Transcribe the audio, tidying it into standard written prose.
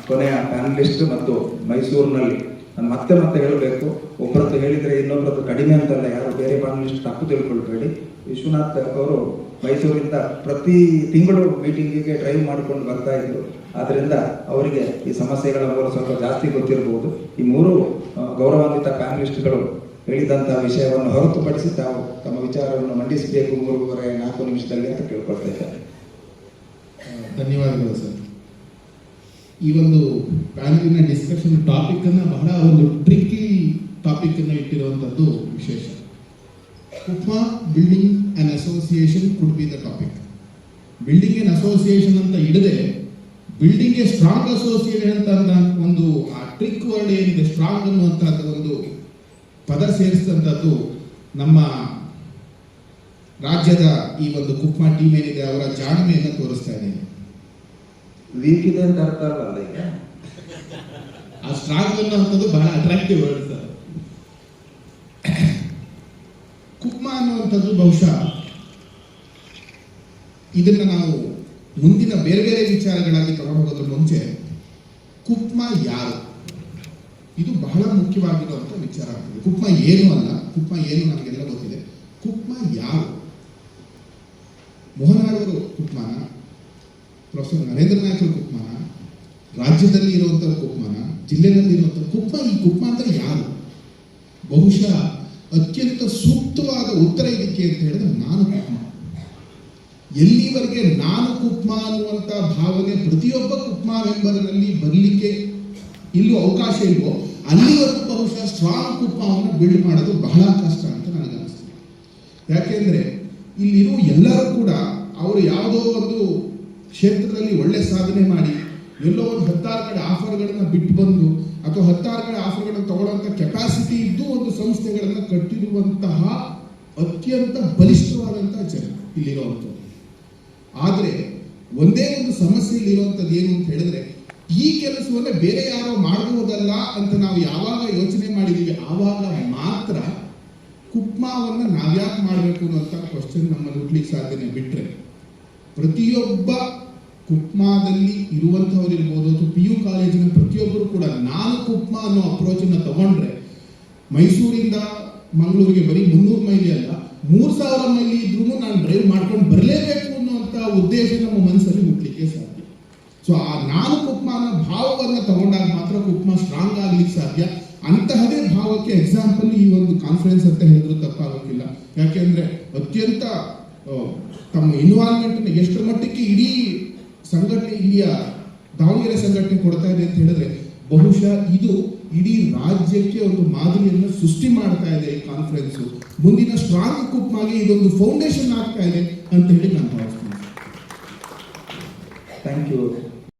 ಕೊನೆಯ ಪ್ಯಾನಲಿಸ್ಟ್ ಮತ್ತು ಮೈಸೂರಿನಲ್ಲಿ ನಾನು ಮತ್ತೆ ಹೇಳಬೇಕು, ಒಬ್ಬರದ್ದು ಹೇಳಿದರೆ ಇನ್ನೊಬ್ಬರದ್ದು ಕಡಿಮೆ ಅಂತಲ್ಲ, ಯಾರು ಬೇರೆ ಪ್ಯಾನಲಿಸ್ಟ್ ತಪ್ಪು ತಿಳ್ಕೊಳ್ಬೇಡಿ. ವಿಶ್ವನಾಥ್ ಅವರು ಮೈಸೂರಿಂದ ಪ್ರತಿ ತಿಂಗಳು ಮೀಟಿಂಗಿಗೆ ಡ್ರೈವ್ ಮಾಡಿಕೊಂಡು ಬರ್ತಾ ಇದ್ರು. ಆದ್ದರಿಂದ ಅವರಿಗೆ ಈ ಸಮಸ್ಯೆಗಳ ಮೂಲಕ ಸ್ವಲ್ಪ ಜಾಸ್ತಿ ಗೊತ್ತಿರಬಹುದು. ಈ ಮೂರು ಗೌರವಾನ್ವಿತ ಪ್ಯಾನಲಿಸ್ಟ್ಗಳು ಹೇಳಿದಂತಹ ವಿಷಯವನ್ನು ಹೊರತುಪಡಿಸಿ ತಾವು ತಮ್ಮ ವಿಚಾರವನ್ನು ಮಂಡಿಸಬೇಕು 3-4 ನಿಮಿಷದಲ್ಲಿ ಅಂತ ಕೇಳ್ಕೊಳ್ತಾ ಇದ್ದಾರೆ. ಧನ್ಯವಾದಗಳು ಸರ್. ಈ ಒಂದು ಪ್ಯಾನಲಿನ ಡಿಸ್ಕಷನ್ ಟಾಪಿಕ್ ಅನ್ನ ಬಹಳ ಒಂದು ಟ್ರಿಕ್ಕಿ ಟಾಪಿಕ್ ಅನ್ನು ಇಟ್ಟಿರುವಂತದ್ದು ವಿಶೇಷ. ಕುಪ್ಮಾ building and association could be the topic. Building and association ಅಂತ ಹಿಡದೆ ಬಿಲ್ಡಿಂಗ್ ಎ ಸ್ಟ್ರಾಂಗ್ ಅಸೋಸಿಯೇಷನ್ ಅಂತ ಒಂದು ಆ ಟ್ರಿಕ್ ವರ್ಡ್ ಏನಿದೆ, ಸ್ಟ್ರಾಂಗ್ ಅನ್ನುವಂತಹ ಒಂದು ಪದ ಸೇರಿಸಿದಂಥದ್ದು ನಮ್ಮ ರಾಜ್ಯದ ಈ ಒಂದು ಕುಪ್ಮಾ ಟೀಮ್ ಏನಿದೆ ಅವರ ಜಾಣ್ಮೆಯನ್ನು ತೋರಿಸ್ತಾ ಇದೆ. ವೀಕ್ ಇದೆ ಅಂತ ಅರ್ಥ ಅಲ್ಲ ಈಗ. ಆ ಸ್ಟ್ರಾಂಗ್ ಅನ್ನುವಂಥದ್ದು ಬಹಳ ಅಟ್ರಾಕ್ಟಿವ್ ವರ್ಡ್ ಸರ್. ಕುಪ್ಮಾ ಅನ್ನುವಂಥದ್ದು ಬಹುಶಃ ಇದನ್ನ ನಾವು ಮುಂದಿನ ಬೇರೆ ಬೇರೆ ವಿಚಾರಗಳಾಗಿ ತಗೊಂಡು ಹೋಗೋದ್ರ ಮುಂಚೆ ಕುಪ್ಮಾ ಯಾರು, ಇದು ಬಹಳ ಮುಖ್ಯವಾಗಿರುವಂಥ ವಿಚಾರ ಆಗ್ತದೆ. ಕುಪ್ಮಾ ಏನು ಅಲ್ಲ, ಕುಪ್ಮಾ ಏನು ನಮಗೆಲ್ಲ ಗೊತ್ತಿದೆ. ಕುಪ್ಮಾ ಯಾರು? ಮೋಹನ್ ಆಳ್ವರು ಕುಪ್ಮಾನ, ಪ್ರೊಫೆಸರ್ ನರೇಂದ್ರ ನಾಯಕ್ ಕುಪ್ಮಾನ, ರಾಜ್ಯದಲ್ಲಿ ಇರುವಂತಹ ಕುಪ್ಮಾನ, ಜಿಲ್ಲೆಯಲ್ಲಿ ಇರುವಂತಹ ಕುಪ್ಮಾ? ಈ ಕುಪ್ಮಾ ಅಂದ್ರೆ ಯಾರು? ಬಹುಶಃ ಅತ್ಯಂತ ಸೂಕ್ತವಾದ ಉತ್ತರ ಇದಕ್ಕೆ ಅಂತ ಹೇಳಿದ್ರೆ ನಾನು ಕುಪ್ಮಾ. ಎಲ್ಲಿವರೆಗೆ ನಾನು ಕುಪ್ಮಾ ಅನ್ನುವಂಥ ಭಾವನೆ ಪ್ರತಿಯೊಬ್ಬ ಕುಪ್ಮಾ ಮೆಂಬರ್ನಲ್ಲಿ ಬರಲಿಕ್ಕೆ ಇಲ್ಲೂ ಅವಕಾಶ ಇಲ್ವೋ ಅಲ್ಲಿವರೆಗೂ ಬಹುಶಃ ಸ್ಟ್ರಾಂಗ್ ಕುಪ್ಮಾವನ್ನು ಬಿಲ್ಡ್ ಮಾಡೋದು ಬಹಳ ಕಷ್ಟ ಅಂತ ನನಗನ್ನಿಸ್ತದೆ. ಯಾಕೆಂದ್ರೆ ಇಲ್ಲಿರೋ ಎಲ್ಲರೂ ಕೂಡ ಅವರು ಯಾವುದೋ ಒಂದು ಕ್ಷೇತ್ರದಲ್ಲಿ ಒಳ್ಳೆ ಸಾಧನೆ ಮಾಡಿ ಎಲ್ಲೋ ಒಂದು 16 ಕಡೆ ಆಫರ್ಗಳನ್ನು ಬಿಟ್ಟು ಬಂದು ಅಥವಾ 16 ಕಡೆ ಆಫರ್ಗಳನ್ನು ತಗೊಳ್ಳುವಂಥ ಕೆಪಾಸಿಟಿ ಇದ್ದು ಒಂದು ಸಂಸ್ಥೆಗಳನ್ನು ಕಟ್ಟಿರುವಂತಹ ಅತ್ಯಂತ ಬಲಿಷ್ಠವಾದಂತಹ ಜನ ಇಲ್ಲಿರುವಂಥದ್ದು. ಆದರೆ ಒಂದೇ ಒಂದು ಸಮಸ್ಯೆ ಇಲ್ಲಿರುವಂಥದ್ದು ಏನು ಅಂತ ಹೇಳಿದ್ರೆ, ಈ ಕೆಲಸವನ್ನ ಬೇರೆ ಯಾರೋ ಮಾಡಬಹುದಲ್ಲ ಅಂತ ನಾವು ಯಾವಾಗ ಯೋಚನೆ ಮಾಡಿದೀವಿ ಆವಾಗ ಮಾತ್ರ ಕುಪ್ಮಾವನ್ನ ನಾವ್ಯಾಕೆ ಮಾಡಬೇಕು ಅನ್ನುವಂಥ ಕ್ವಶನ್ ನಮ್ಮಲ್ಲಿ ಹುಟ್ಲಿಕ್ಕೆ ಸಾಧ್ಯನೆ. ಬಿಟ್ರೆ ಪ್ರತಿಯೊಬ್ಬ ಕುಪ್ಮಾದಲ್ಲಿ ಇರುವಂಥವ್ರು ಇರ್ಬೋದು ಅಥವಾ PU ಕಾಲೇಜಿನ ಪ್ರತಿಯೊಬ್ಬರು ಕೂಡ ನಾನು ಕುಪ್ಮಾ ಅನ್ನೋ ಅಪ್ರೋಚ್ ಅನ್ನ ತಗೊಂಡ್ರೆ ಮೈಸೂರಿಂದ ಮಂಗಳೂರಿಗೆ ಬರೀ 300 ಮೈಲಿ ಅಲ್ಲ 3000 ಮೈಲಿ ಇದ್ರೂ ನಾನು ಡ್ರೈವ್ ಮಾಡ್ಕೊಂಡು ಬರಲೇಬೇಕು ಅನ್ನುವಂಥ ಉದ್ದೇಶ ನಮ್ಮ ಮನಸ್ಸಲ್ಲಿ ಹುಟ್ಲಿಕ್ಕೆ ಸಾಧ್ಯ. ಸೊ ಆ ನಾನು ಕುಪ್ಮಾ ಅನ್ನೋ ಭಾವವನ್ನು ತಗೊಂಡಾಗ ಮಾತ್ರ ಕುಪ್ಮಾ ಸ್ಟ್ರಾಂಗ್ ಆಗ್ಲಿಕ್ಕೆ ಸಾಧ್ಯ. ಅಂತಹದೇ ಭಾವಕ್ಕೆ ಎಕ್ಸಾಂಪಲ್ ಈ ಒಂದು ಕಾನ್ಫರೆನ್ಸ್ ಅಂತ ಹೇಳಿದ್ರು ತಪ್ಪಾಗೋಕ್ಕಿಲ್ಲ. ಯಾಕೆಂದ್ರೆ ಅತ್ಯಂತ ತಮ್ಮ ಇನ್ವಾಲ್ವ್ಮೆಂಟ್ ಎಷ್ಟು ಮಟ್ಟಕ್ಕೆ ಇಡೀ ಸಂಘಟನೆ, ಇಲ್ಲಿಯ ದಾವಣಗೆರೆ ಸಂಘಟನೆ ಕೊಡ್ತಾ ಇದೆ ಅಂತ ಹೇಳಿದ್ರೆ ಬಹುಶಃ ಇದು ಇಡೀ ರಾಜ್ಯಕ್ಕೆ ಒಂದು ಮಾದರಿಯನ್ನು ಸೃಷ್ಟಿ ಮಾಡ್ತಾ ಇದೆ. ಈ ಕಾನ್ಫರೆನ್ಸ್ ಮುಂದಿನ ಸ್ಟ್ರಾಂಗ್ ಕುಪ್ಮಾಗೆ ಇದೊಂದು ಫೌಂಡೇಶನ್ ಆಗ್ತಾ ಇದೆ ಅಂತ ಹೇಳಿ